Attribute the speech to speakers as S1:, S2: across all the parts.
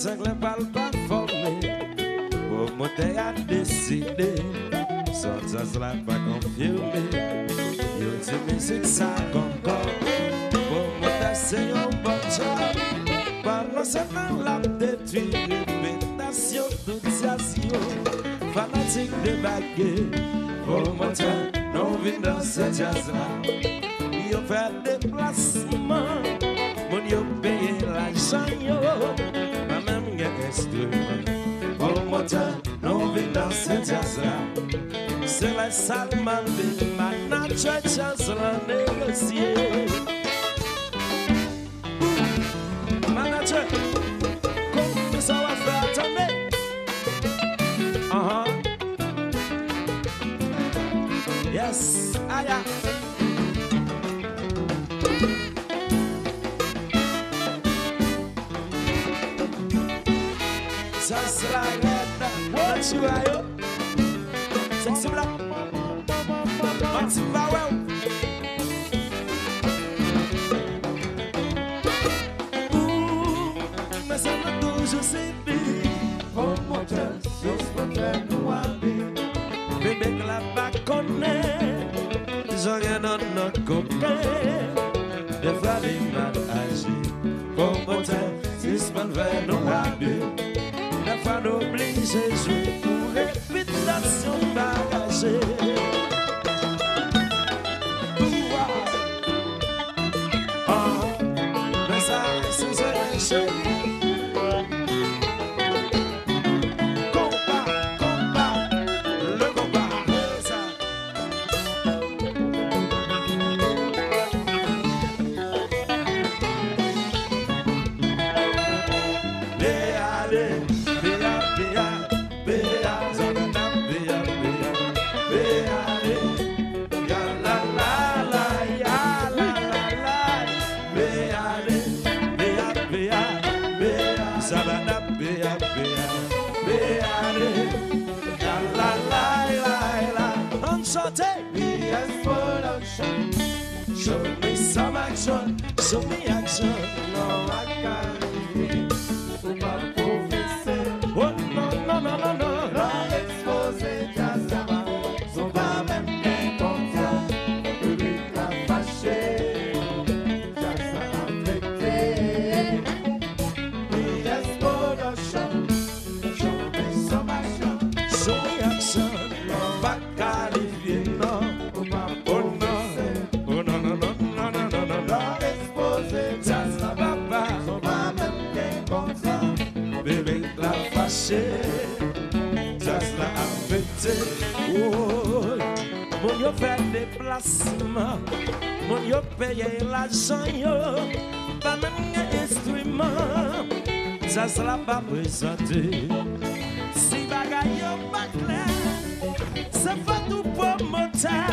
S1: cinq pas formé. Pour monter à décider. Sans la pas confirmé. Yo dit musique ça encore. Pour monter c'est un bon job. Pendant ce temps la détruit. Répétation d'utilisation. Fanatique de baguette. Pour monter, non vin dans ce jazz là. Yo fait déplacement. Mon yo paye l'argent yo. Pas même un instrument. Pour monter, non vin dans ce jazz là. C'est la Salman de manager chance la négocier. Manager, comment ça va faire attendez? Yes, aya. Ça c'est la rette, what you are yo? Sexy black, Maxi Powell. Mais ça m'a toujours servi. Comme moteur, sur ce qu'on fait nous habiller. Bébé que la bac connaît, j'en ai dans notre copain. Des fois les mal agis. Comme moteur, sur ce qu'on fait nous habiller. Des fois nous obligés de jouer pour réputation bagagée. Mais ça, c'est un chéri. Combat, le combat, ça. Show me some action, show me action. No, I can't live pas professeur. Oh no, no, no, no, no. Dans l'exposé, just ça sont pas même bien comme ça. Public l'a fâché, just ça affecté. Yes, production. Show me some action, show me action. No, pas qualifié, non. Ça sera affecté. Mon yo fait déplacement. Mon yo paye l'argent yo. Pas même un instrument. Ça sera pas présenté. Si bagaille yo pas clair, c'est pas tout pour monter.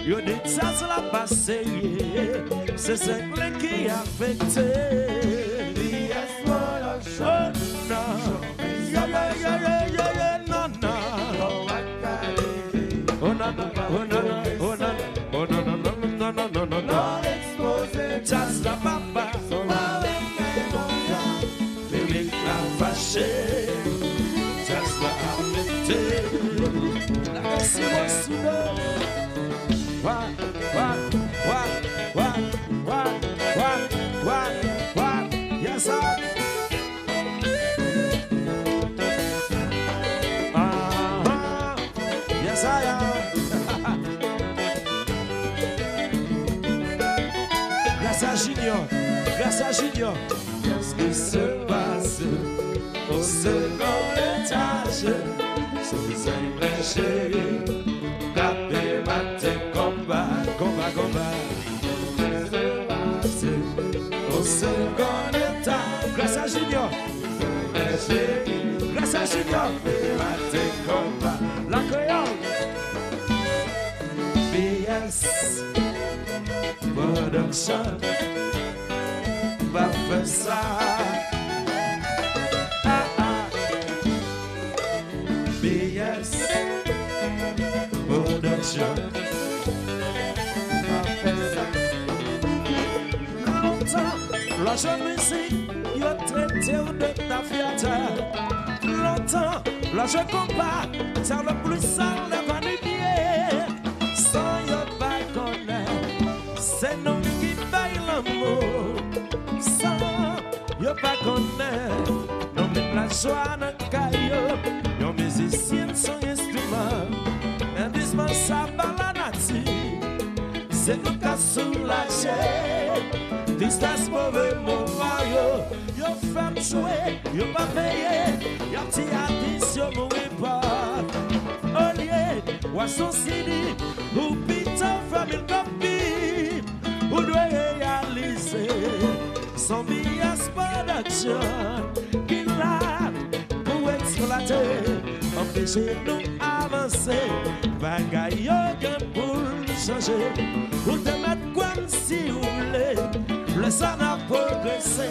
S1: Yo dit ça sera pas sérieux. C'est ce qui est affecté. Oh no. Non, exposé, just la papa. Baby, la fâché, just la affecté. La question est soudain. What? Yes, sir. Yes, I am. Grâce à Junior. Qu'est-ce qui se passe au second étage? C'est simple chéri. Tapez matin, combat. Qu'est-ce qui se passe au second étage? Grâce à Junior. Grâce à Junior. Tapez matin, combat. La créole. BS Production. Va faire ça. BS Production. Va faire ça. Longtemps, la jeune musique, yo traité de ta fierté. Longtemps, là je compare, ça le plus sale, le vanité. Sans yo pas connaître, c'est nous qui baille l'amour. Sans yo pas connaître, nous met la joie dans le caillou. Nos musiciens sont instruments, indispensables à la nature. C'est nous qui soulager, distance mauvais moment yo fait jouer, yo pas payé, yo petit addition mon report. Au lieu, oiseau Sidi, ou Peter famille copie, ou doit réaliser son bias production qui l'a pour exploiter, empêcher nous avancer, bagaille yo pour changer. Ou te mettre comme si vous voulez, le sang a progressé,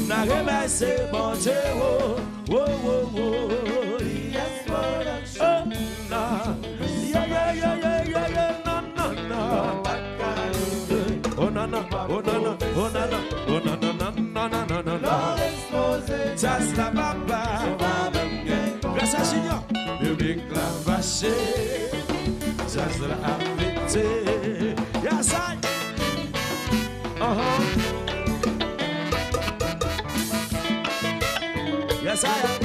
S1: n'a réveillé c'est bon Dieu, oh, oh, oh, oh, yes, oh, non, yeah, yeah, yeah, yeah, yeah, yeah, non, non, non, oh, non, non, oh, non, non, oh, non, non, oh, non, non, non, non, non, non, non, non, just la papa, grâce à Junior, public la vaché, just la invité. Yes, I. Yes, I am.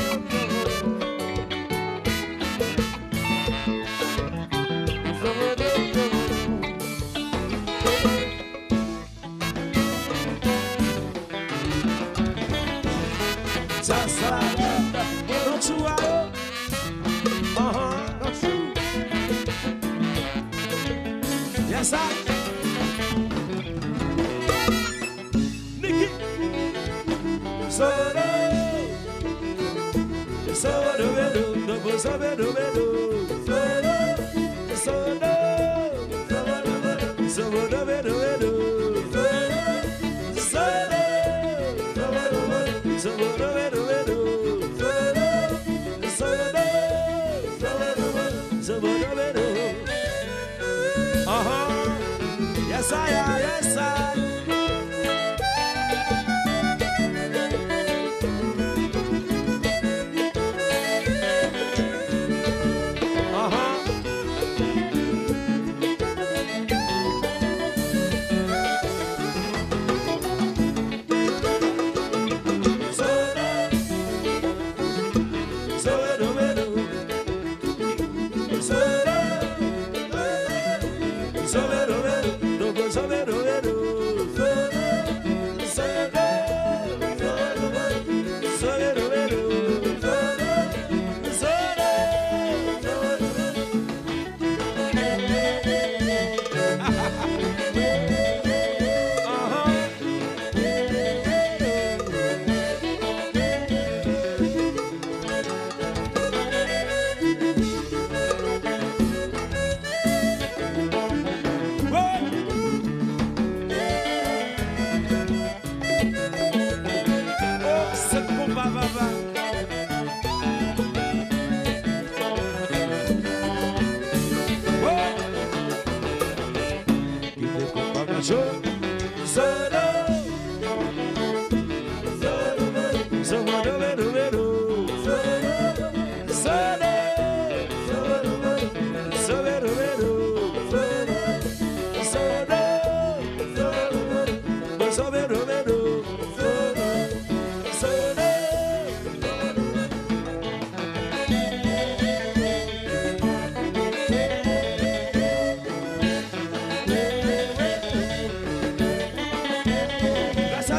S1: Just like that. Don't you are? Don't you? Yes, I. Yes, I am. Yes, I.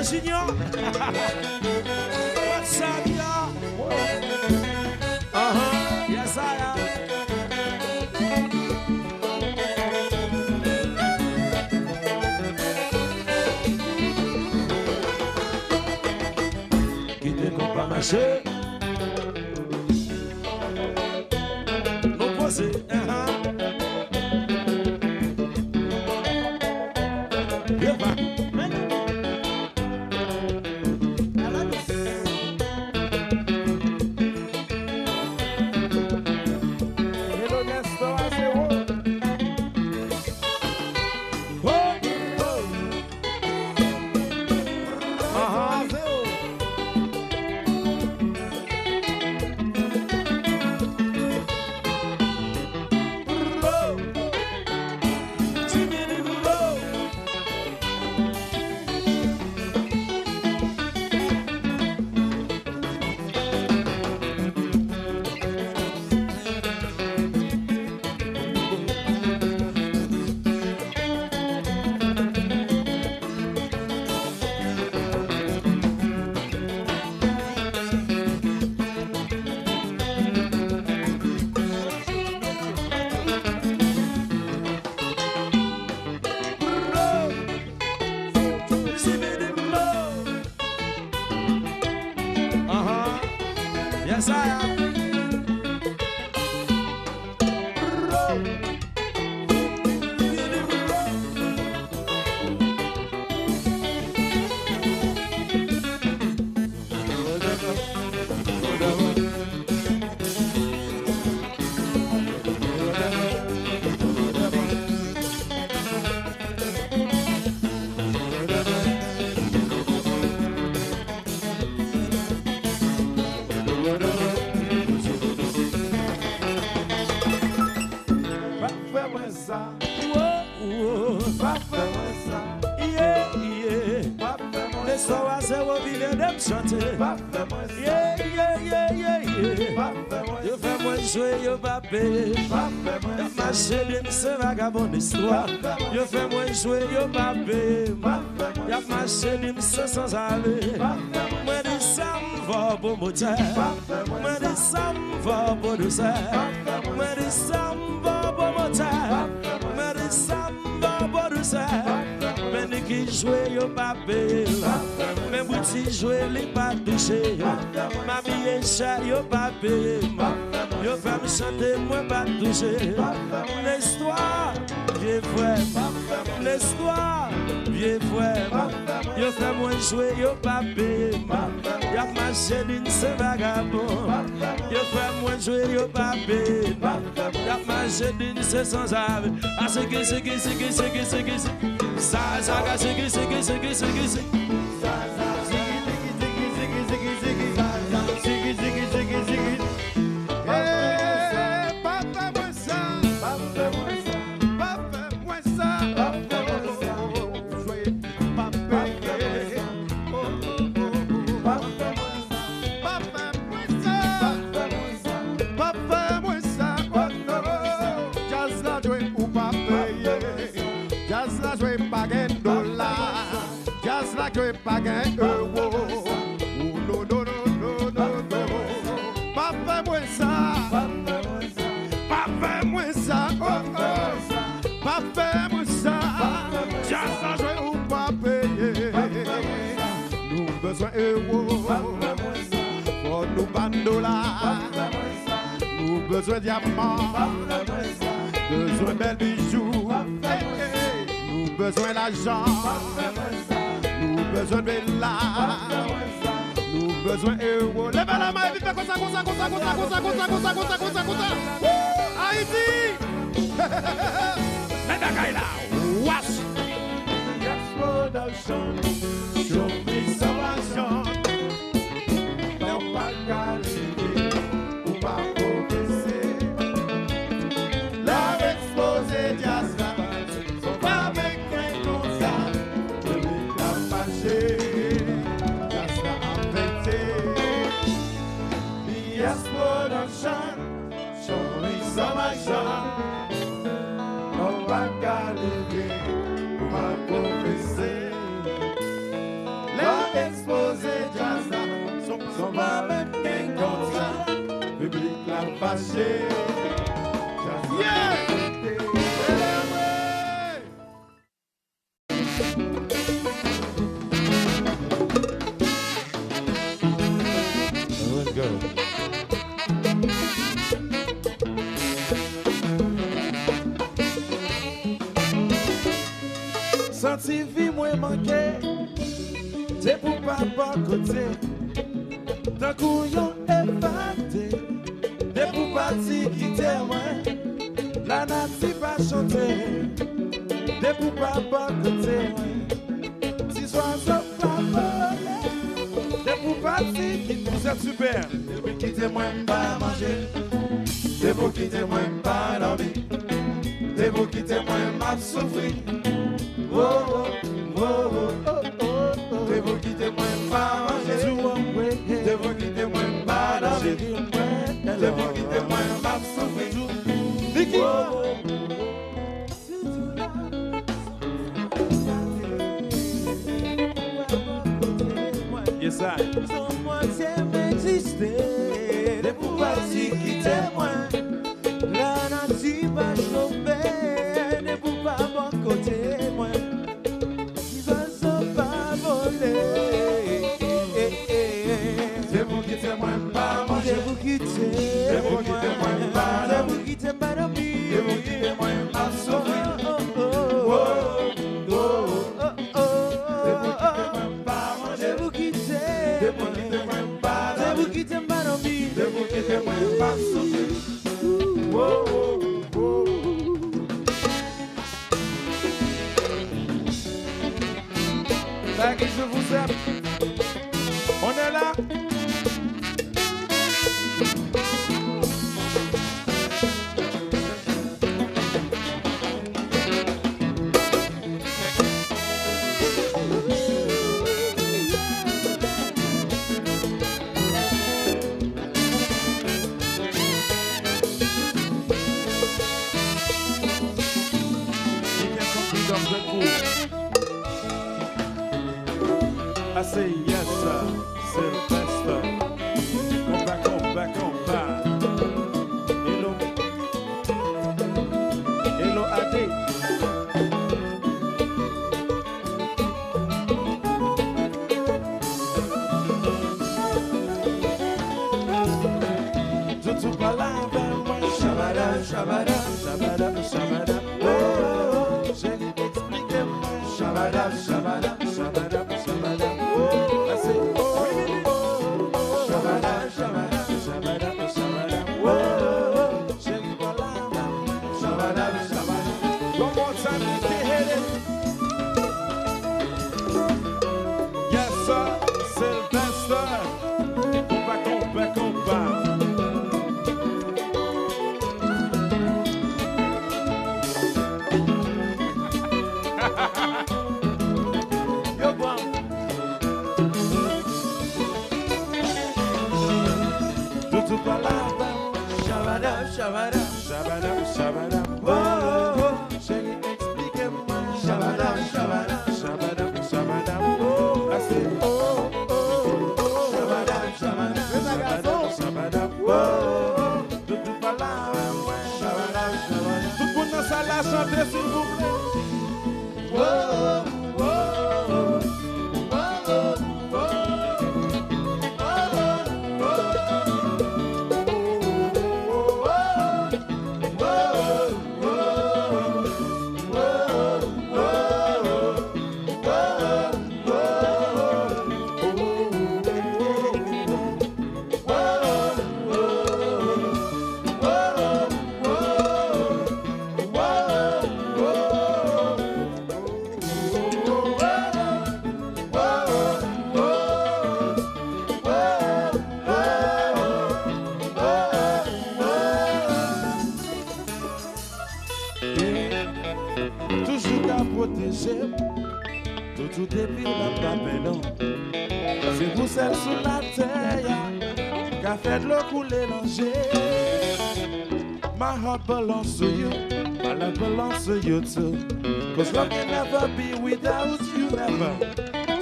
S1: Junior. What's up, y'all? Yes, I am. Qui te compte pas marcher? Non posé, c'est ça. Yo fais moi jouer, yo pas payer. Yo marché d'une ce vagabond d'histoire. Yo fais moi jouer, yo pas payer. Yo marché d'une ce sans aller. Moi dis ça m'va pour moteur. Moi dis ça m'va pour douceur. Moi dis ça m'va pour moteur. Moi dis ça m'va pour douceur. Mais qui jouer, yo pas payer. Mais bouti jouer, li pas toucher. Ma billet cher, yo pas payer. Yo fais me chanter, moi pas toucher. L'histoire, vieux frère. L'histoire, vieux frère. Yo fais moi jouer, yo pas payer. Y'a marché d'une ce vagabond. Yo fais moi jouer, yo pas payer. Y'a marché d'une ce sans ave. Ah c'est que ça,
S2: je pas gagner euro. No, no, no, no, no, no. Pas fait moins ça. Pas fait moins ça. Oh, oh. Pas fait moins ça. Just à jouer ou pas payer. Nous besoin euro. Pour nous bandola. Nous besoin diamants. Besoin belles bijoux. Nous besoin l'argent. Nous besoin de là, nous besoin d'euros. Lève la main et vite comme ça. Haïti! Let that guy now. Watch! Production, show me some action. Non pas qualifié, ou pas progresser. La exposé jazz là, son pas avec un concert. Yes, production, show me some action. No back à lever, pour ma professer. La exposé jazz là, son pas même qu'un concert. Public la fâché. Yeah!
S1: Senti vie moins manqué, c'est pour papa côté. D'un coup yon évadé, c'est pour parti quitter moi. La native a chanté, c'est pour papa côté. Si oiseaux pas volé, c'est pour parti quitter. Vous êtes super. C'est pour quitter moi pas manger, c'est pour quitter moi pas dormir, c'est pour quitter moi m'a souffrir. Oh, oh, oh, oh, oh, oh. T'es vous quitter moi pas manger. T'es vous quitter moi pas dormir. T'es vous quitter moi pas souffrir. Vicky. Yes, I. Sans moi, c'est m'exister. T'es pour partir quitter moi. La nature va choper. T'es pour pas bon côté. C'est vous qui t'aimez pas manger.
S2: Shaggy, je vous aime. On est là. I say yes, sir, Sylvester. Compa. Hello, Ade. Tutu palabra, shabada. Oh, j'ai expliqué, shabada. Yes, sir, Sylvester. Compa. Yo, bom. Tutu palabra, shabada. Oh, chérie, expliquez-moi. Shabada. Oh, I say, oh, shabada. Oh, tutu palabra, shabada. Tout le monde dans sa la chanter, s'il vous plaît. Toujours qu'à protéger, tout depuis la papelon. C'est vous celle sous la terre, qu'a fait de l'eau couler l'angers. My heart belongs to you, my love belongs to you too. Cause love can never be without you, never.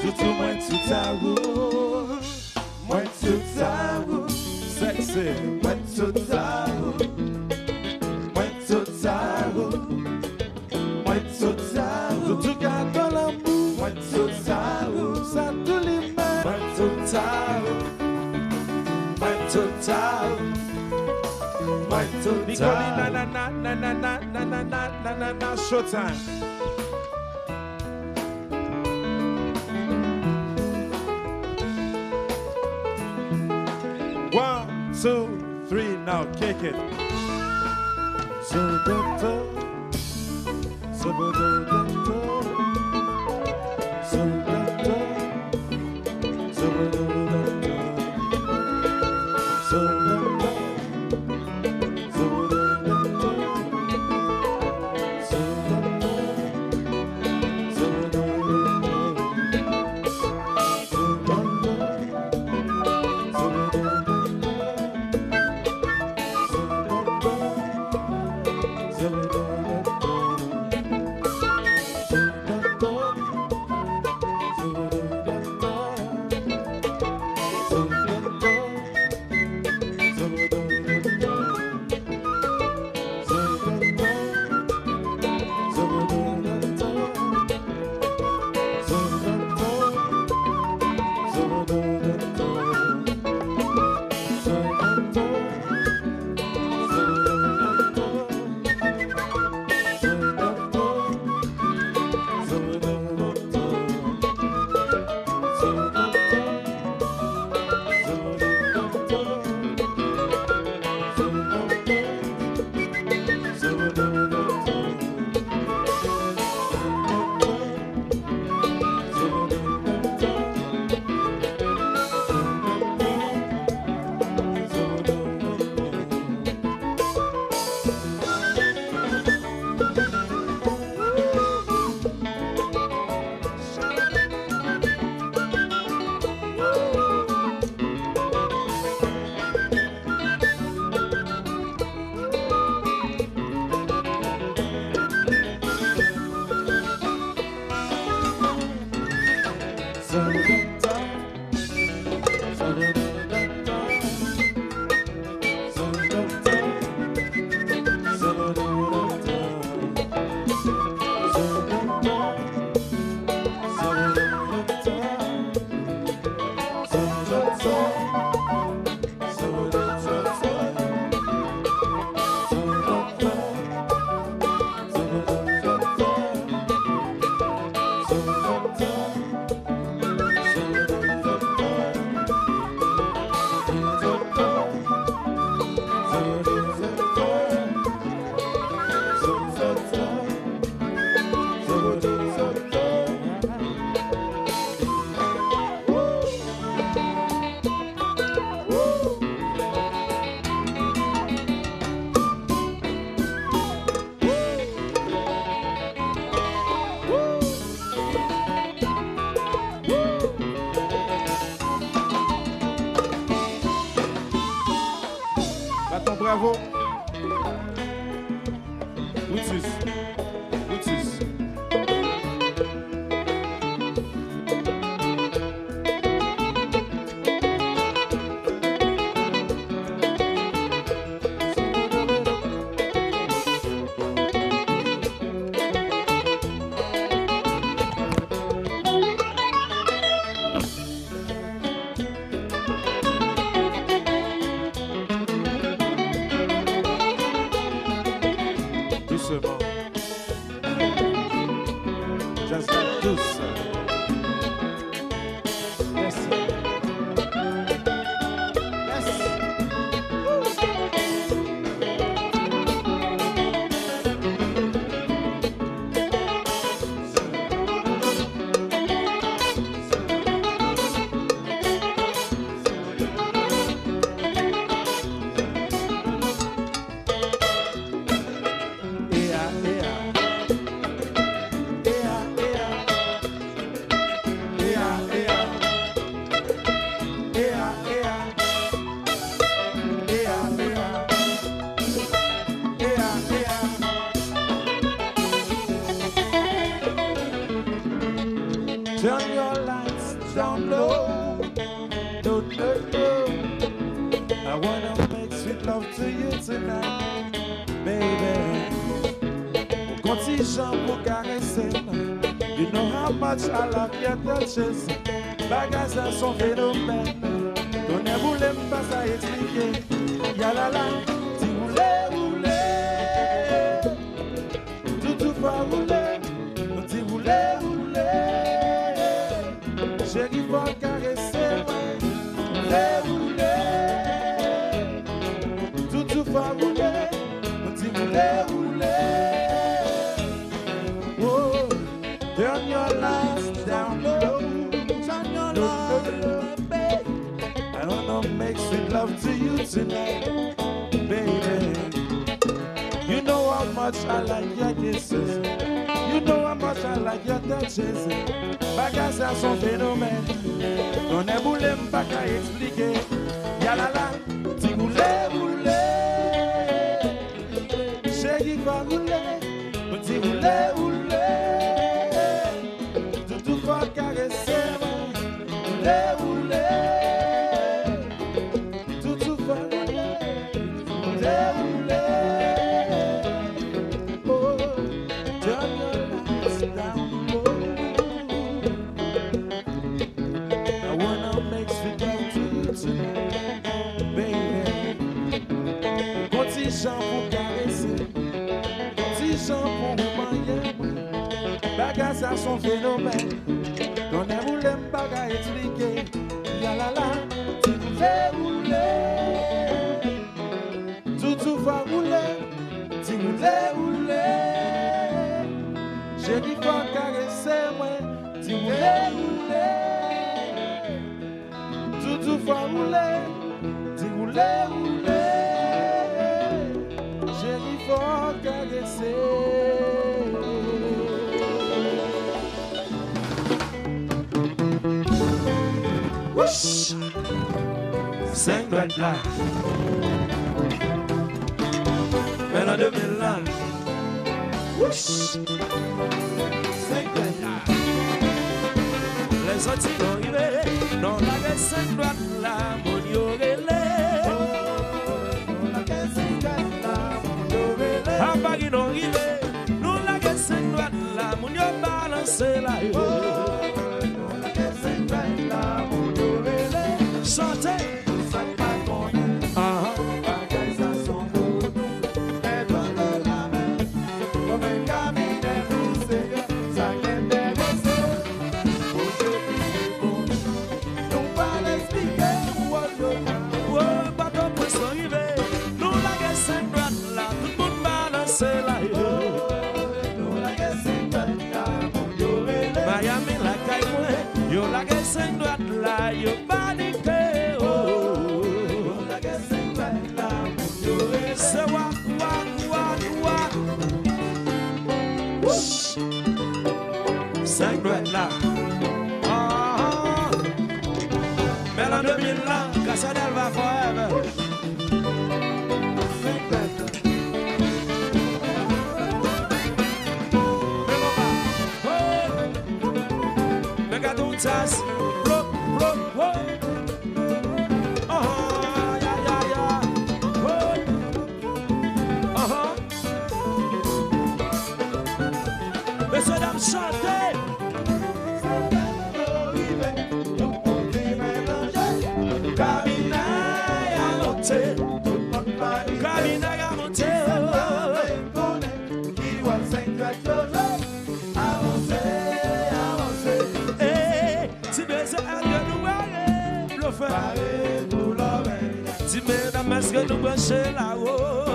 S2: Tout moins tout à vous, sexy, moins tout à vous, tout garde l'amour, ça tout les mains, Nicoli, na, showtime. One, two, three, now kick it. Bravo. Brutus. Brutus. Doucement. Just like douce. Yes. Turn your lights down low. No, no, no. I wanna make sweet love to you tonight, baby. Quand j'aime pour caresser, you know how much I love your touches. Bagages à son phénomène. Ton air voulait me pas à expliquer. Yalala, si vous voulez, tout va rouler. Si vous voulez. Chérie, faut caresser, rouler. Tout va rouler, petit rouler. Oh, turn your lights down low. Turn your lights, baby. I wanna make sweet love to you tonight, baby. You know how much I like your kisses. You know how much I like your touches. Bagages à son phénomène. On est boulé, m'pas qu'à expliquer. Yalala, si rouler. Chérie va rouler, petit rouler. Tout va caresser, rouler. Tout va rouler. Oh, turn your lights down low. Pour caresser, petit gens pour manger, bagages à son phénomène. Qu'on a voulu m'baga expliquer, yalala, si vous voulez rouler, tout va rouler, si vous voulez, j'ai dit faut caresser moi, si vous voulez rouler, tout va rouler, si vous voulez. Faut caresser. Whoosh! 5 doigts là. Mais en 2000 là. Whoosh! 5 doigts là. Les autres sont arrivés. Non, la 5 doigts là, mon yorele. Apagi non rive, nous la guesse droite là, mon yo balance la yo. Nous la guesse droite là, mon yo relé. Chantez, ça pas connaît. Bagages à son bout, mais dans la main, comme un camin d'épousser, ça qu'est délaissé. Aujourd'hui c'est bon, nous pas l'expliquer. Oh, pas de pression rive, nous la guesse droite là, tout le monde balance la yo. Miami la caille moi, yo la guesse droite là, yo paniqué oh. La guesse droite là, yo c'est wa. Whoosh, 5 droite là. Mais en 2000 là, Casa del va forever.
S1: Boutas, plop, plop, oh. Messieurs, dames, chantez. Caminaille à monter, caminaille à monter. Si besoin de nous aller, le faire. Si mesdames, est-ce que nous brancher là-haut?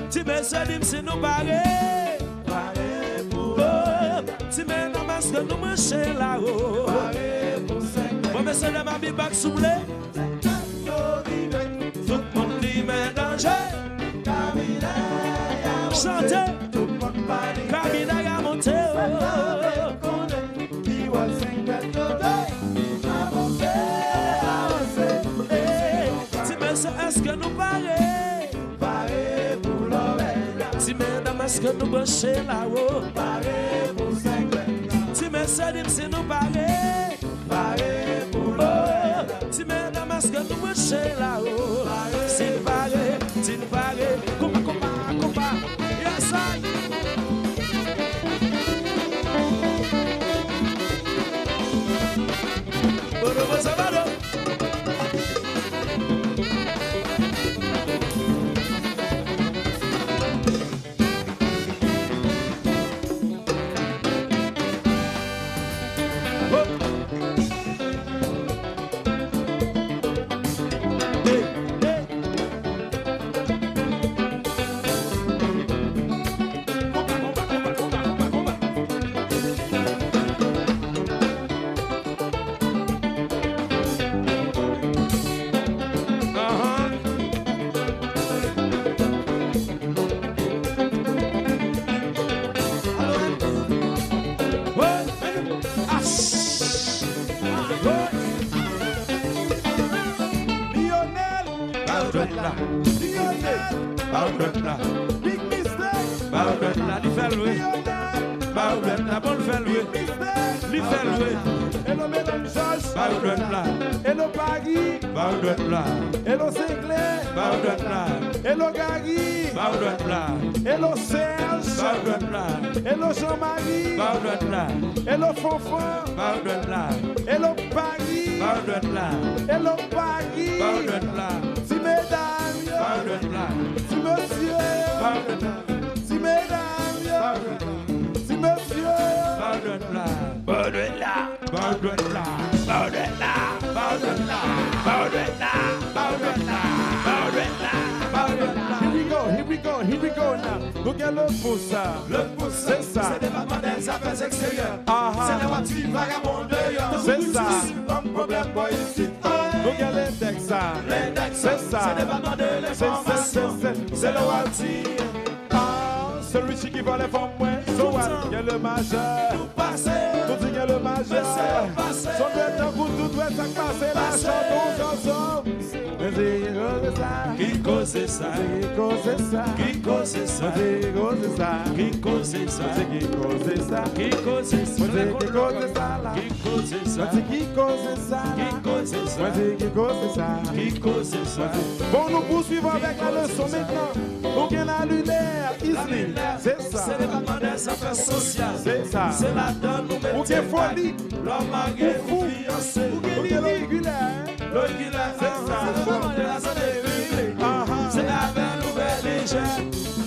S1: Si besoin de si nous barrer. Si mesdames, est-ce que nous brancher là-haut? Bon, messieurs, de ma vie, bac soublé. Tout le monde dit, mais danger. Chantez. Caminaille à monter. Est-ce que nous parler pour l'oreille? Si mesdames, est-ce que nous brancher là-haut? Si messieurs, si nous parler pour l'oreille? Si mesdames, est-ce que nous brancher là-haut? Si nous parler, combat, yes, I.
S2: Big mistake.
S1: La li fait louer. La bonne fait louer. Li fait louer.
S2: Hello Mesdames Georges.
S1: La.
S2: Hello Paris.
S1: La.
S2: Hello Sinclair.
S1: La.
S2: Hello Gary.
S1: La.
S2: Hello Serge.
S1: La.
S2: Hello Jean-Marie.
S1: La.
S2: Hello Fonfon.
S1: La.
S2: Hello Paris.
S1: La.
S2: Hello Paris.
S1: La.
S2: Si mesdames.
S1: La.
S2: Si monsieur. Si mesdames. Si monsieur. Here we go now. Look at le pouce.
S3: Le pouce,
S2: c'est ça.
S3: C'est des mamans des affaires extérieures.
S2: Ah-ha.
S3: C'est des voitures vagabonds dehors.
S2: C'est ça.
S3: Comme problème boy ici.
S2: Look at l'index.
S3: L'index,
S2: C'est ça.
S3: C'est des mamans de l'information. C'est le voiture.
S2: Celui qui va les femmes moins. So what? Il y a le majeur.
S3: Tout passé.
S2: Tout dit qu'il y a le majeur.
S3: Passé.
S2: Son tête en coup, tout doit s'en passer. La chantons ensemble. Mais c'est ça.
S1: Qui cause ça?
S2: Qui cause ça?
S1: Qui cause ça?
S2: Qui cause ça?
S1: Qui cause ça?
S2: Qui cause ça?
S1: Qui cause ça?
S2: Qui cause ça?
S1: Qui cause ça?
S2: Qui cause ça?
S1: Qui cause ça?
S2: Qui cause ça?
S1: Qui cause ça?
S2: Bon, nous poursuivons avec la leçon maintenant. Aucun annulaire, Isli. C'est ça.
S3: C'est des mamans des affaires sociales.
S2: C'est ça.
S3: C'est la donne nous mettons.
S2: Aucun folie.
S3: L'homme marié
S2: Ou
S3: ou fiancé.
S2: Aucun régulier.
S3: L'original,
S2: C'est ça.
S3: C'est le moment de la zone éveillée. C'est la belle nouvelle légère.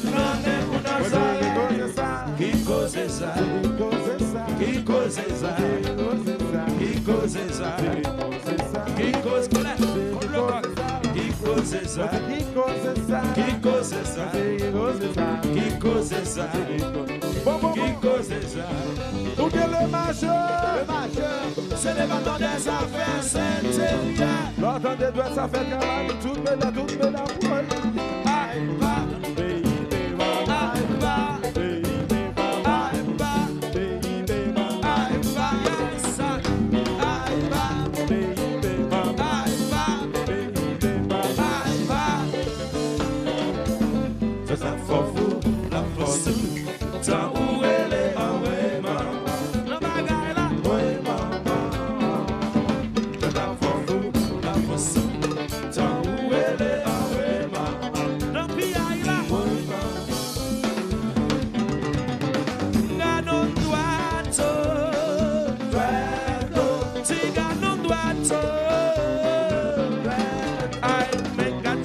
S3: Non, n'est pour nos
S2: Qui cause ça?
S1: Qui cause ça?
S2: Qui cause ça?
S1: Qui cause ça?
S2: Qui cause ça?
S1: Qui cause ça?
S2: Qui cause ça?
S1: Qui cause ça?
S2: Qui cause ça?
S1: Qui cause ça?
S2: Qui cause ça?
S1: Qui cause ça?
S2: Bon, bon,
S1: Qui
S2: bon.
S1: cause ça?
S2: Ou bien le majeur.
S3: C'est des mamans des affaires intérieures.
S2: L'entendez doit ça fait travail. Tout le monde,
S3: Aïe, bah, aïe, bah, aïe, bah, aïe, bah, yes, aïe, bah, aïe, bah.
S1: C'est ça, faut fou, la force. Tant où elle est, en vraiment. La bagaille là.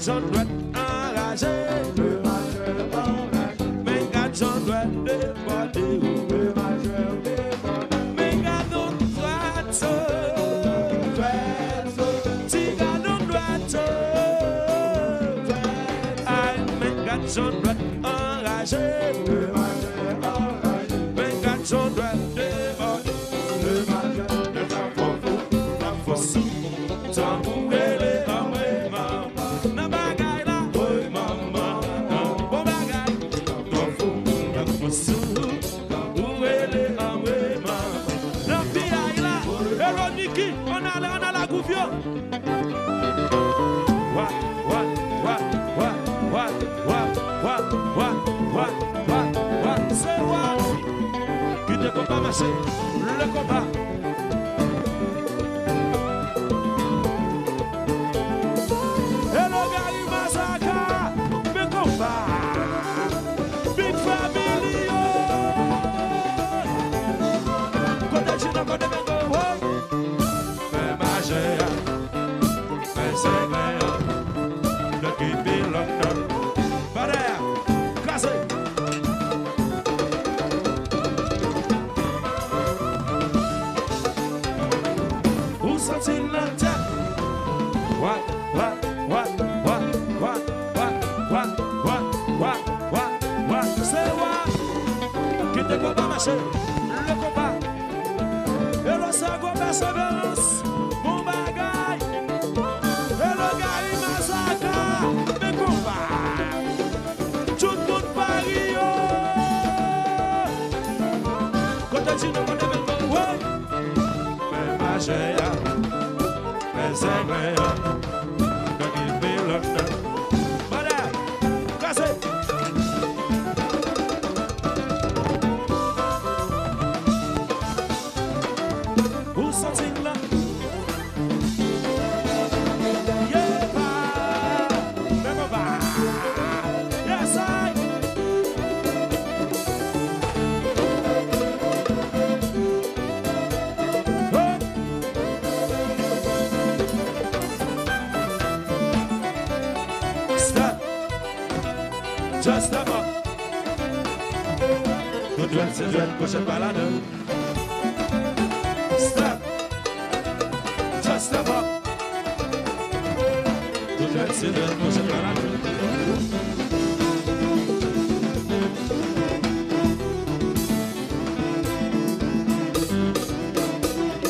S1: John doit enragé.
S3: Le majeur enragé.
S1: Mais quand John doit déborder.
S3: Le majeur débordé.
S1: Mais quand on doit si quand on doit mais quand John doit enragé.
S3: Le majeur enragé.
S1: Mais quand John doit déborder.
S3: Le majeur de la faux.
S1: La fosse. Tant pour les amés, maman. Na bagaille là. Oui, maman. Bon bagaille. La fosse. Où les amés, maman. La fille là. Hello Niki. On a la gouvio. Wa, wa, wa, wa, wa, wa, wa, wa, wa, wa, wa. C'est wa. Qui ne peut pas marcher. Le combat. Hello Gary Masaka, big combat, big family. Côté Chino, côté Bengo, mais Magéa, mais Sénéa, le Kibi London, Badea, Kassé. Où sont-ils la tête? What? C'est what? Qui te combat marcher? Le combat. Et le second persévérance. Mon bagaille. Et le gars il massacre. Mais combat. Tout Paris. Quand tu ne connais pas, mais Magéa. Mais Sénéa. Où sont-ils là? Yeah, même on va. Yes, I. Stop. Just stop up. Good dread, c'est dread, coche balade. Stop. Just stop up. Good dread, c'est dread, coche balade.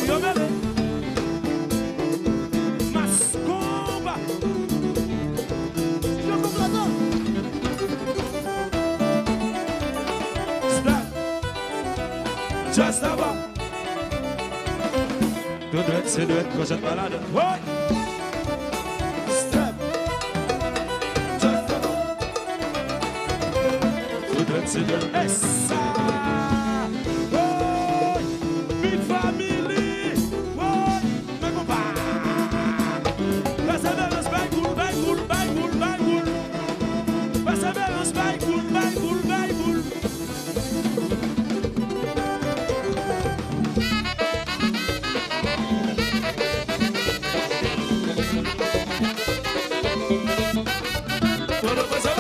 S1: Yo, bébé. Mascomba. Yo, complétant. Stop. Just stop up. Tout doit être, c'est doit être, prochaine balade. Ouais. Stop. Just stop up. Tout doit être, c'est doit être. Et ça. Ouais. Big family. Ouais. Mais combat. Persévérance, by cool, by cool, by cool, by cool. Persévérance, by cool, by cool, by cool. Todo pasa,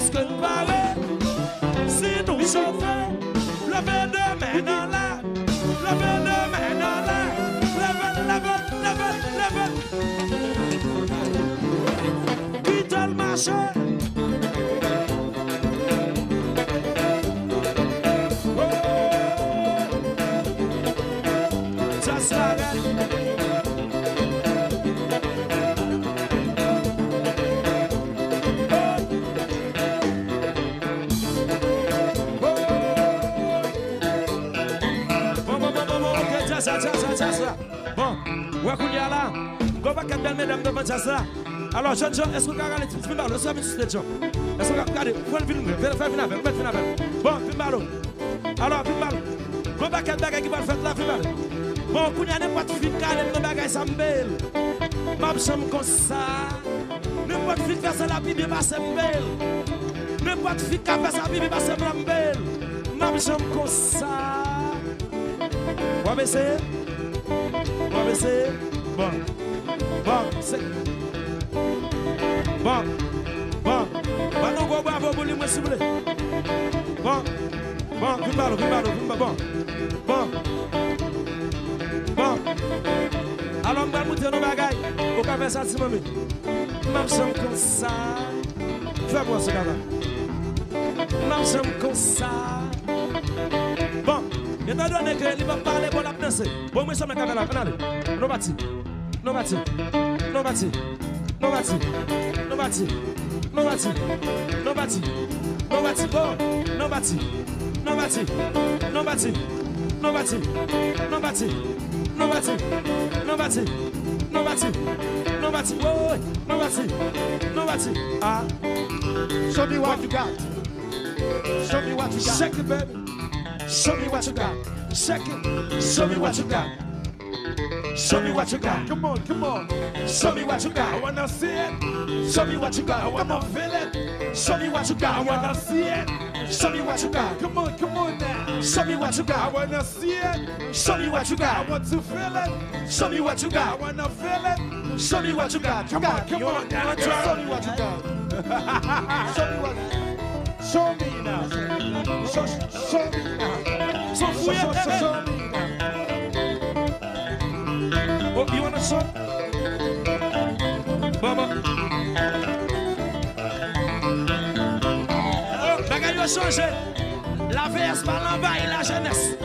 S3: est-ce que nous parlons? Si nous chauffons, levez deux mains dans l'air, levez deux mains dans l'air, levez. Quitte le marché. Ça s'arrête. Bon, ouais, qu'on y a là. Go back à belle mesdames devant ça. Alors, John, est-ce que vous avez un film ballon? Est-ce que vous avez un John? Est-ce que vous avez un film? Faites film avec. Bon, film ballon. Alors, film ballon. Go back à bagaille qui va faire la film ballon. Bon, qu'on y a n'importe qui fait carré de bagaille, ça me belle. Ma chambre comme ça. N'importe qui fait ça la Bible, va se belle. N'importe qui fait ça la Bible, va se belle. Ma chambre comme ça. On va essayer. Bon, c'est... Bon. Maintenant, go bravo pour lui, moi, s'il vous plaît. Bon, film ballon. Bon. Alors, on va monter nos bagailles. Au café, ça, c'est mamie. Même chambre comme ça. Fais-moi ce gars-là. Même chambre comme ça. Bon. Étant donné qu'il va parler pour la danser. Bon, moi, je suis un caméra. Allez, non bâti. Ah.
S2: Show me what you got. Show me what you got.
S3: Shake it, baby. Show me what you got. Shake it. Show me what you got. Show me what you got.
S2: Come on.
S3: Show me what you got.
S2: I wanna see it.
S3: Show me what you got.
S2: I wanna feel it.
S3: Show me what you got.
S2: I wanna see it.
S3: Show me what you got.
S2: Come on now.
S3: Show me what you
S2: I
S3: got.
S2: wanna see it.
S3: Show me what you
S2: I
S3: got.
S2: want to feel it.
S3: Show me what you
S2: I
S3: got.
S2: wanna feel it.
S3: Show me what you got.
S2: Come on now. Show me what you got. Show me what. Show me now. Show me now.
S3: So
S2: Show me now.
S3: Oh, you wanna show? Mama. Oh, bagaille a changé. La VS par l'envahir la jeunesse.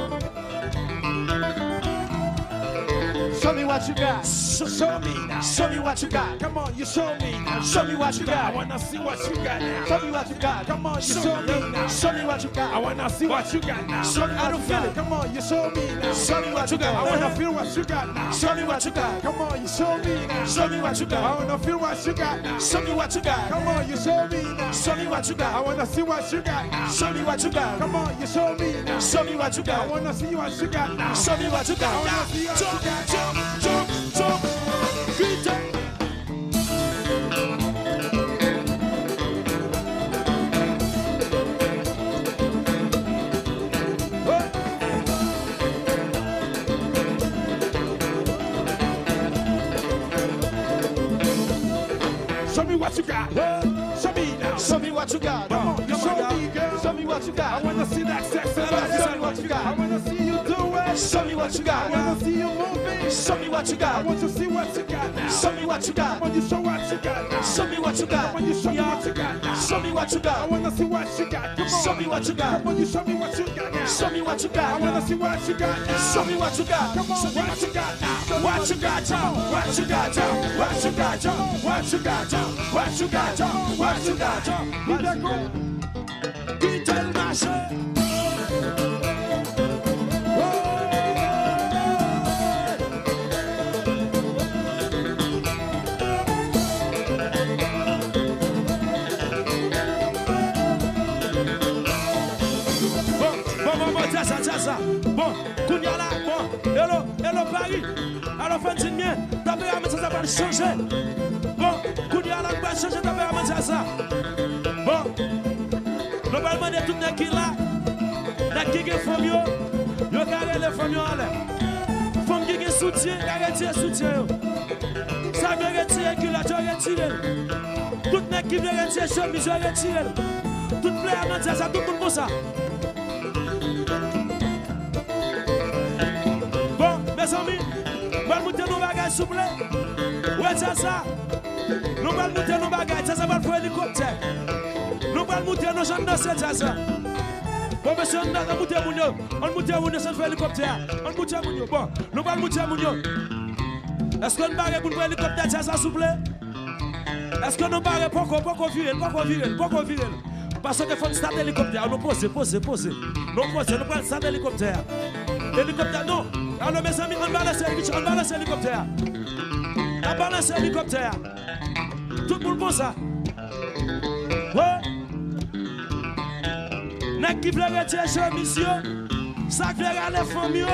S2: Show me what you got.
S3: Show me now. Show me what you got.
S2: Come on, you show me now.
S3: Show me what you
S2: I
S3: got.
S2: wanna see what you got now. Show me what you got. Come on, you show me now.
S3: Show me what you
S2: I
S3: got.
S2: wanna see what you got now.
S3: Show me how to feel it.
S2: Come on, you show me now.
S3: Show me what you
S2: I
S3: got.
S2: wanna feel what you got now.
S3: Show me what you got.
S2: Come on, you show me now.
S3: Show me what you
S2: I
S3: got.
S2: wanna feel what you got now.
S3: Show me what you got.
S2: Come on, you show me now.
S3: Show me what you
S2: I
S3: got.
S2: wanna see what you got now.
S3: Show me what you got.
S2: Come on, you show me now.
S3: Show me what you
S2: I
S3: got.
S2: wanna see what you got now.
S3: Show me what you got.
S2: I wanna see what you
S3: Jump,
S2: got.
S3: jump, jump, jump. Beat up.
S2: Show me what you got. Show me now.
S3: Show me what you got.
S2: Come on, you show
S3: girl.
S2: me, girl.
S3: Show me what you
S2: I
S3: got.
S2: wanna see that sex.
S3: Show me what you got.
S2: I wanna see you do it.
S3: Show me what you
S2: I
S3: got.
S2: wanna see you moving.
S3: Show me what you
S2: I
S3: got.
S2: want to see what you got now.
S3: Show me what you got.
S2: When you show what you got now.
S3: Show me what you got.
S2: When you show me what you got now.
S3: Show me what you
S2: I
S3: got.
S2: wanna see what you got. Come on.
S3: Show me what you got.
S2: When you show me what you got now.
S3: Show me what you
S2: I
S3: got.
S2: wanna see what you got now.
S3: Show me what you got.
S2: Come on,
S3: Show me
S2: what you got now.
S3: what you got, Joe? What you got, Joe? What you got, Joe? What you got, Joe? What you got, Joe? What you got, Joe?
S2: Leave that go.
S3: Quitte le marché. Ça. Bon, Kounia là, bon, hello Paris. Alors, fin de mien, t'as pas à mettre ça va changer. Bon, Kounia là, on va changer, t'as pas à mettre ça. Bon, globalement, de tout le qui là, n'a qui est famille, yo carré les familles en l'air. Femme qui est soutien, arrêtez soutien. Ça veut retirer que là, tu as retiré. Tout le qui veut retirer chemise, tu as retiré. Tout plaît dans ça, tout le monde pour ça. Bon, mes amis, nous allons monter nos bagages, s'il vous plaît. Ouais, c'est ça. Nous allons monter nos bagages, ça va pour hélicoptère. Nous allons monter nos gens dans cette ça. Bon, monsieur, on va monter à Mounio. On monte à Mounio sans faire hélicoptère. On monte à Mounio. Bon, nous allons monter à Mounio. Est-ce qu'on va pour faire hélicoptère, ça, s'il vous plaît? Est-ce que nous parlons pourquoi virer? Parce qu'il faut starter l'hélicoptère. Nous posez. Nous posons, nous prenons starter l'hélicoptère. L'hélicoptère, non. Alors mes amis, on balance l'hélicoptère. On balance l'hélicoptère. Tout le monde pense ça. Ouais. N'est qui veut retirer chez mission, ça qui veut regarder famille,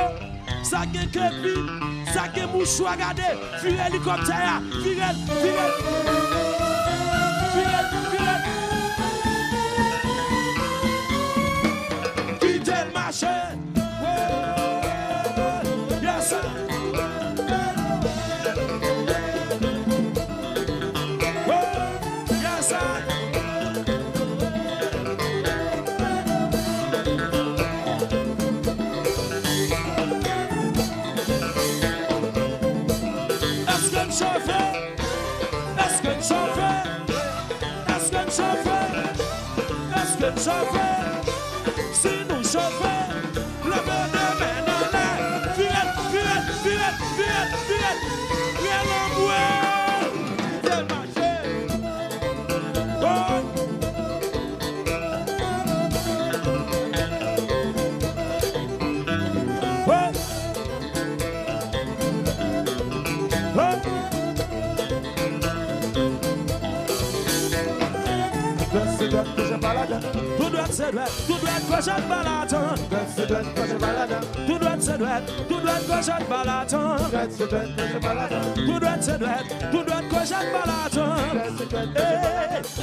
S3: ça qui est képi, ça qui est mouchoir, regardez, fuir l'hélicoptère, fuir. Quitter le marché. Yes, sir. Yes, sir. Est-ce qu'un chauffeur? Est-ce qu'un chauffeur? Est-ce qu'un chauffeur? Est-ce qu'un chauffeur? Si nous chauffons, levez les mains dans l'air. Fuyez l'emboueur. C'est le marché. Oh. Ouais. Ouais.
S2: C'est droite que je balade.
S3: Tout droit, c'est droit, tout droit, gauche, balade.
S2: C'est droite que je balade.
S3: Tout droit, c'est droit, tout droit, gauche, balade.
S2: C'est droite que je balade.
S3: Tout droit, c'est droit, tout droit, gauche, balade.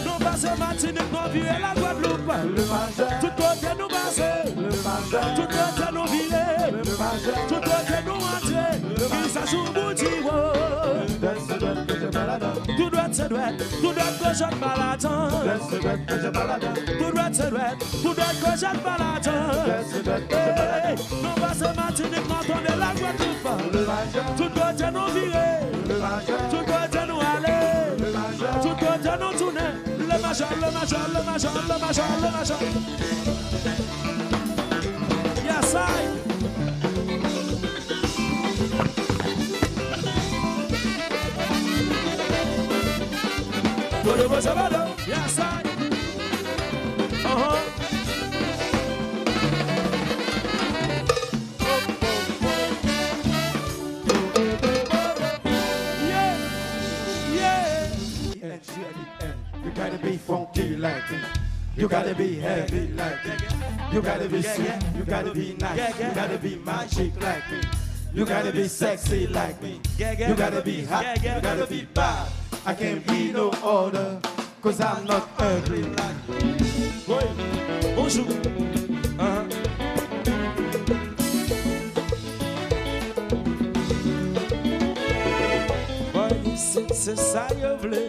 S3: Nous passons Martinique, nous virer la Guadeloupe.
S2: Le majeur.
S3: Tout côté nous passer.
S2: Le majeur.
S3: Tout côté nous virer.
S2: Le majeur.
S3: Tout côté nous rentrer. Il s'ajoute bouti.
S2: C'est droite que je balade.
S3: Tout droit, c'est droit, tout droit, gauche, balade.
S2: C'est droite que je balade.
S3: Tout droit, c'est droit, tout droit, gauche, balade.
S2: C'est droite que je balade.
S3: Nous passons Martinique, nous tournons la Guadeloupe.
S2: Le majeur.
S3: Tout côté nous virer.
S2: Le majeur.
S3: Tout côté nous aller.
S2: Le majeur.
S3: Tout côté nous tourner. Le major. Yes, I. Yes, I.
S2: You gotta be funky like me. You gotta be heavy like me. You gotta be sweet. You gotta be nice. You gotta be magic like me. You gotta be sexy like me. You gotta be hot. You gotta be bad. I can't be no other, cause I'm not ugly like me.
S3: Bonjour. Boy, c'est ça, yo vle.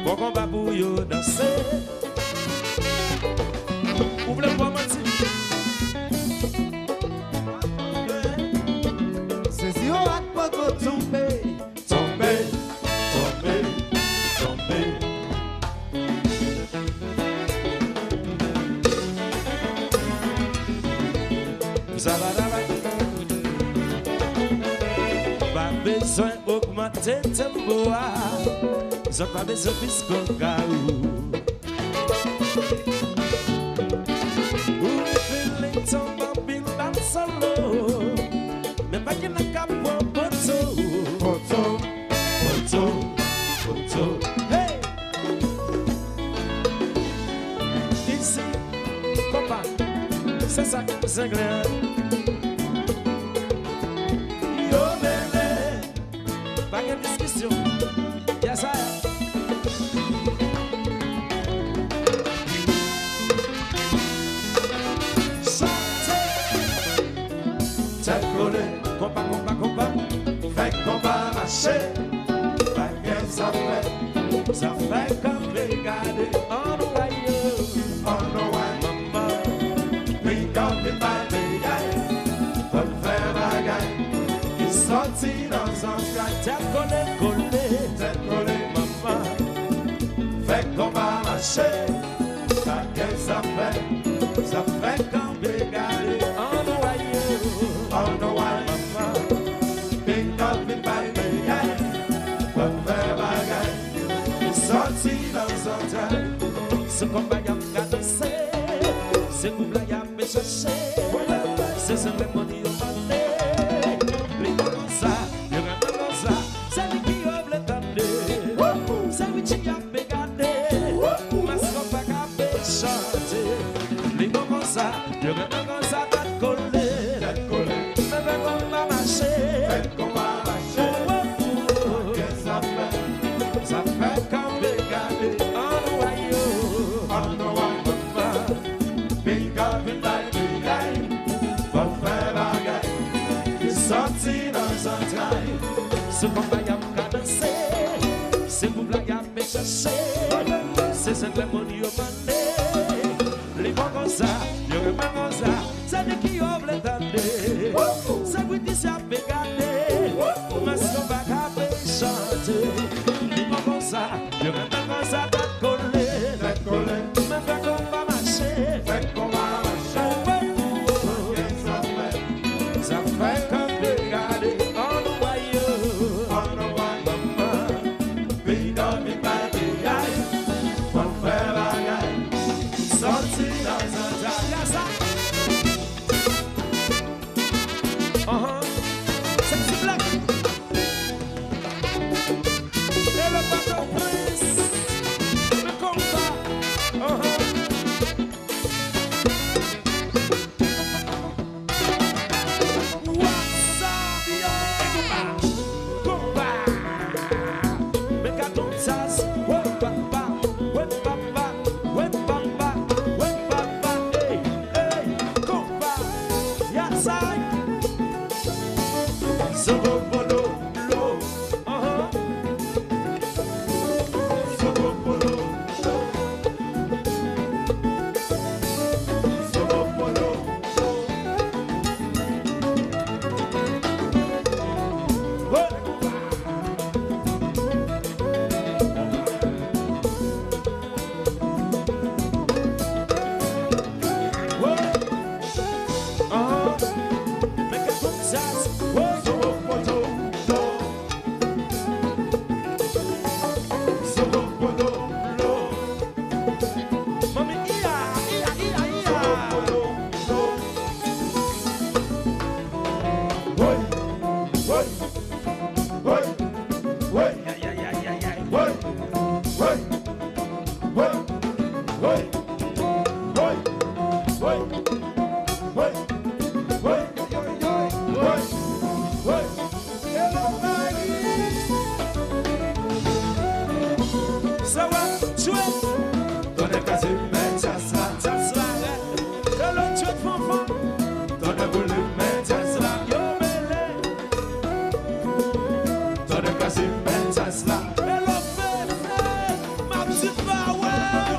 S3: Bon combat pour yo danser. Vous voulez pas mentir?
S2: C'est si on a pas go tomber.
S3: Pas besoin d'augmenter tempo, j'ai pas besoin de pisco gaou. Ou feeling ton mobile dans solo, mais pas qu'il n'a qu'à pour photo. Hey! Ici, compas, c'est ça qui me cinglait. Discussion. Yes, I am. Chantez.
S2: T'as collé.
S3: Compas.
S2: Fait qu'on va marcher. Fait que ça fait
S3: comme regarder en royaume.
S1: sorti dans un train.
S3: Tête collée,
S1: Maman, fait qu'on va marcher. Ça qu'est-ce ça fait qu'on peut garder.
S3: on the way.
S1: On the way, maman. Pick up the bagaille, on fait bagaille. Sorti dans un train.
S3: Ce combat y'a cadencé, c'est vous la y'a me chercher. C'est ce que mon Dieu m'a dit. Les comme ça, les gars comme ça, c'est lui qui ouvre le tendé. C'est lui qui a regardé. Ma sopa qu'a fait chanter. Les comme ça, les gars comme ça, tête collée. Mais fait qu'on va marcher.
S1: Fait qu'on va marcher. Qu'est-ce ça fait qu'on peut garder.
S3: On the way,
S1: On the way, maman. Pick up the bagaille, on fait bagaille. Sorti dans un train.
S3: ce combat y'a cadencé, c'est vous la y'a me chercher. C'est ce que mon Dieu m'a dit. Les bons comme ça, les remèdes comme ça, c'est lui qui ouvre le tendé. C'est lui qui s'est regardé. Ma sopa qu'a fait chanter. Les bons comme ça, les remèdes comme ça, tête collée. Mais fait qu'on va marcher.
S1: Fait qu'on va marcher. Qu'est-ce
S3: Ça fait qu'on peut garder. On the way,
S1: On the way, maman. Pick up the bagaille, on fait bagaille. Sorti dans un train.
S3: Yes, sir. Sexy black. Et le bateau prince. Le combat. What's up, yo? Combat. Make a don't sass. Ouais, papa. Ouais, papa. Ouais, papa. Ouais, papa. Hey, hey. Combat. Yes, I.
S1: Sobopolo, lo, sobopolo, sobopolo,
S3: Make a don't sass.
S1: sobopolo, lo, sobopolo, lo,
S3: Mami, ia.
S1: sobopolo, lo. Woy, woy, woy, woy, woy, woy, woy, woy, woy, woy, woy, woy, woy, woy.
S3: Ça va, tu es.
S1: Donne quasi Tesla,
S3: Tesla, que le tuer de fanfan.
S1: donne volume Tesla,
S3: Yo, belé.
S1: donne quasi Tesla.
S3: Et le fait, ma petite power.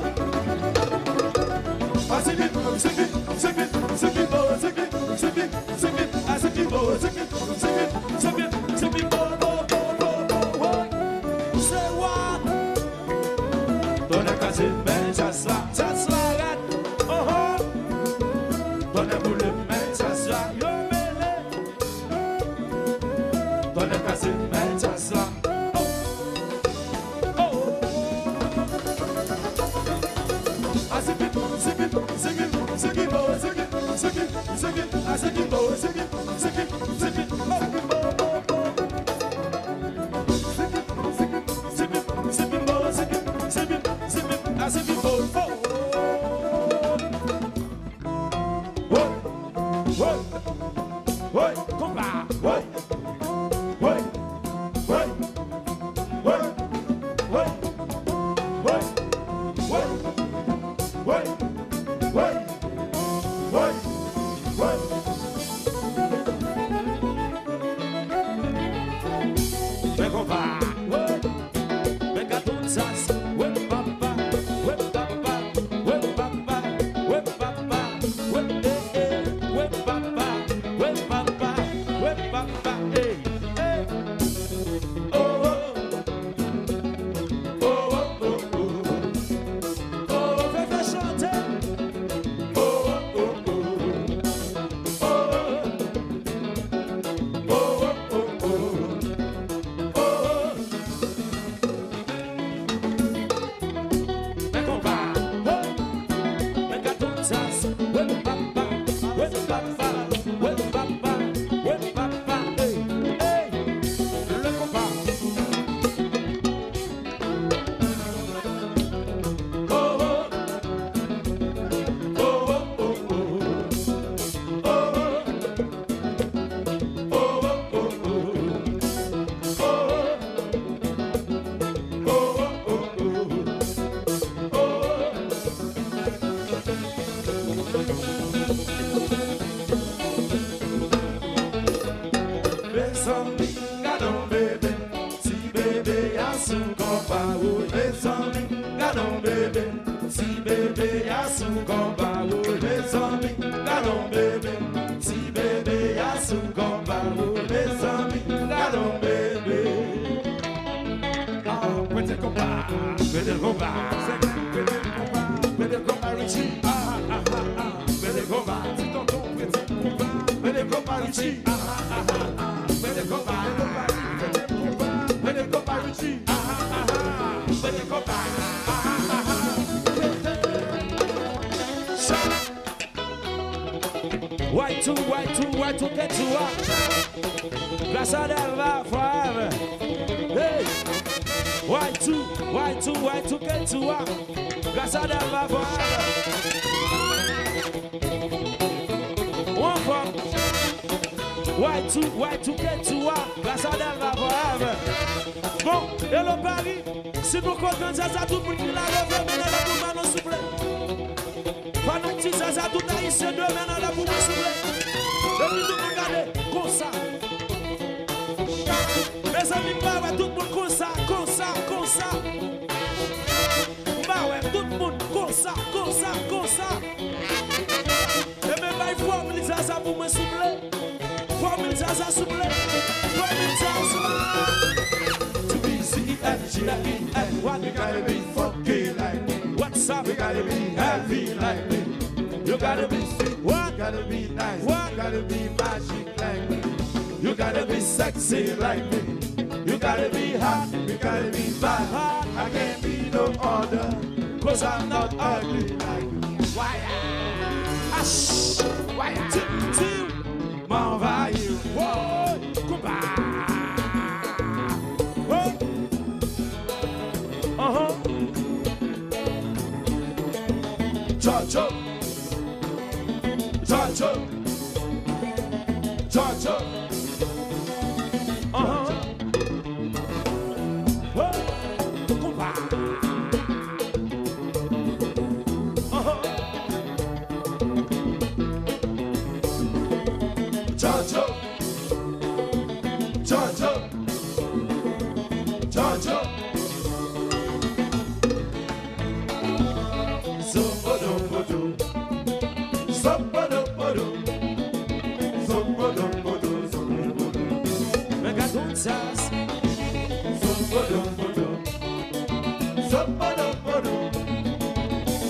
S1: Vas-y vite, c'est vite, c'est vite, c'est vite, c'est vite, c'est vite, c'est vite, c'est vite, c'est vite, c'est vite, c'est vite, c'est vite,
S3: Say what?
S2: Gadon bébé, si bébé y'a son compas ou les amis. Gadon bébé, si bébé y'a son compas ou les amis. Gadon bébé, si bébé y'a son compas ou les amis. Gadon bébé. Ah, petit compas, petit compas, petit compas Richie. Ah ah ah ah, petit compas, petit tonton, petit compas, petit compas Richie. Ah ah ah ah, petit compas.
S3: Y2, get to up. Casa Delva forever. Hey. Y2, get to up. Casa Delva forever. One from Y2, get to up. Casa Delva forever. Bon, hello Paris. Si nous comptons ça, tout le monde qui l'a levé, maintenant la boumba nous souffle. Fanatique, ça, tout haïtien de maintenant la boumba souffle. Depuis tout le monde regarde, comme ça. Mes amis, bah ouais, tout le monde comme ça. Bah ouais, tout le monde comme ça. Et même bah, il faut amener ça pour me souffler.
S2: To be C-F-G-E-N, you gotta be funky like me.
S3: What's up?
S2: You gotta be happy like me. You gotta be sweet,
S3: What?
S2: you gotta be nice,
S3: What?
S2: you gotta be magic like me. You gotta be sexy like me. You gotta be hot, you gotta be bad. I can't be no other, cause I'm not ugly like you. Why?
S3: Ash.
S2: Why?
S3: Tim.
S2: M'envahir.
S3: Whoa. Kumba. Whoa.
S2: Cha-cha. Cha-cha. Cha-cha.
S3: Whoa. Kumba.
S2: Cha-cha. Cha-cha. Cha-cha. Zumba-dum-ba-dum. Zumba-dum-ba-dum. Zumba-dum-ba-dum. Zumba-dum.
S3: Megadonzas.
S2: Zumba-dum-ba-dum. Zumba-dum-ba-dum.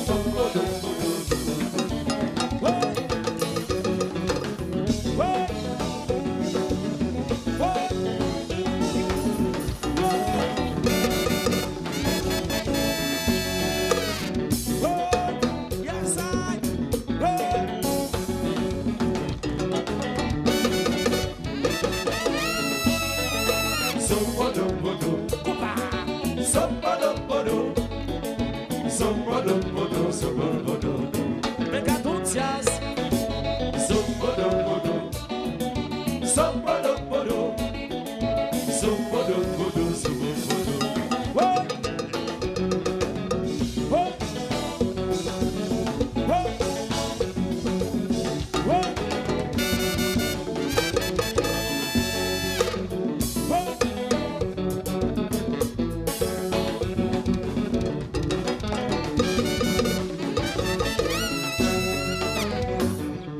S2: Zumba-dum-ba-dum.
S3: Whoa. Whoa. Yes, I.
S2: Zumba-dum-ba-dum.
S3: Kumba.
S2: Zumba-dum-ba-dum. Zumba-dum-ba-dum. Zumba-dum-ba-dum.
S3: Megadonzas.
S2: Zumba-dum-ba-dum. Zumba-dum-ba-dum. Zumba-dum-ba-dum. Zumba-dum-ba-dum.
S3: Whoa. Whoa. Whoa. Whoa.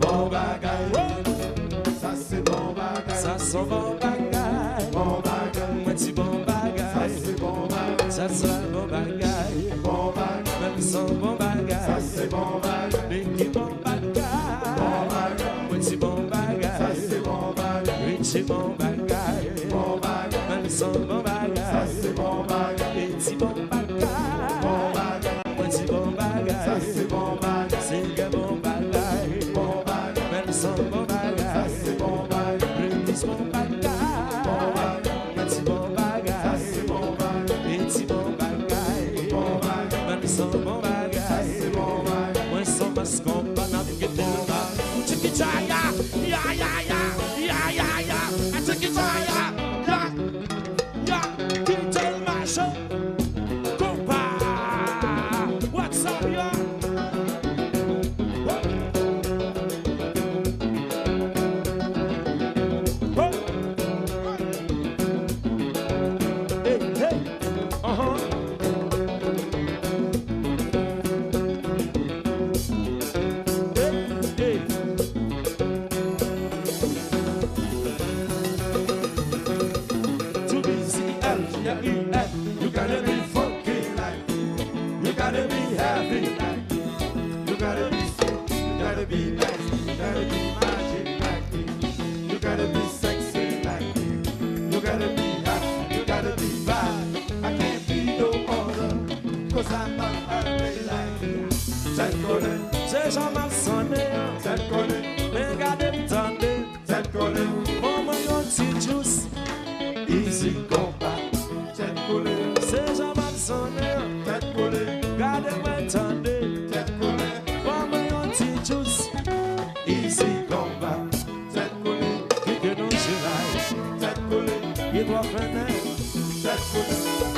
S2: Bon bagay, ça c'est bon bagay.
S3: Ça sent bon bagay.
S2: Bon bagay,
S3: Moi dis bon
S2: ça
S3: bagay.
S2: c'est bon bagay.
S3: Ça sent bon bagay.
S2: Bon bagay,
S3: Même sans bon
S2: ça
S3: bagay.
S2: c'est bon bagay.
S3: L'équipe bon bagay.
S2: Bon bagay,
S3: Moi dis bon
S2: ça
S3: bagay.
S2: c'est bon bagay.
S3: Richie bon bagay.
S2: Bon bagay,
S3: Même sans bon
S2: ça
S3: bagay.
S2: c'est bon bagay.
S3: Petit bon bagay.
S2: Bon bagay,
S3: Moi dis bon
S2: ça
S3: bagay.
S2: c'est bon bagay.
S3: C'est que bon bagay.
S2: Bon bagay,
S3: Même sans bon
S2: ça
S3: bagay.
S2: c'est bon bagay.
S3: Petit bon bagay.
S2: Bon bagay,
S3: Petit bon
S2: ça
S3: bagay.
S2: c'est bon bagay.
S3: Petit bon bagay.
S2: Bon bagay,
S3: Même sans bon
S2: ça
S3: bagay.
S2: c'est bon bagay.
S3: Moi sans masque on pas naviguer dans la
S2: Chiquichaya, ya ya ya, ya ya ya, a chiquichaya, ya
S1: You gotta be funky like. You gotta be happy like. You gotta be sweet. You gotta be nice. You gotta be magic like me. You gotta be sexy like me. You gotta be hot. You gotta be bad. I can't be no other. Cause I'm not happy like you. Cette colère.
S3: C'est jamais sonné.
S1: Cette colère.
S3: Regardez tendez.
S1: Cette colère.
S3: Maman yon petit juice.
S1: Easy combat. Cette colère.
S3: C'est jamais sonné.
S1: Cette colère.
S3: Regardez-moi tendez.
S1: Cette colère.
S3: Maman yon petit juice.
S1: Easy combat. Cette colère.
S3: Qui que nous giraille.
S1: Cette colère.
S3: Il doit faire.
S1: Cette colère.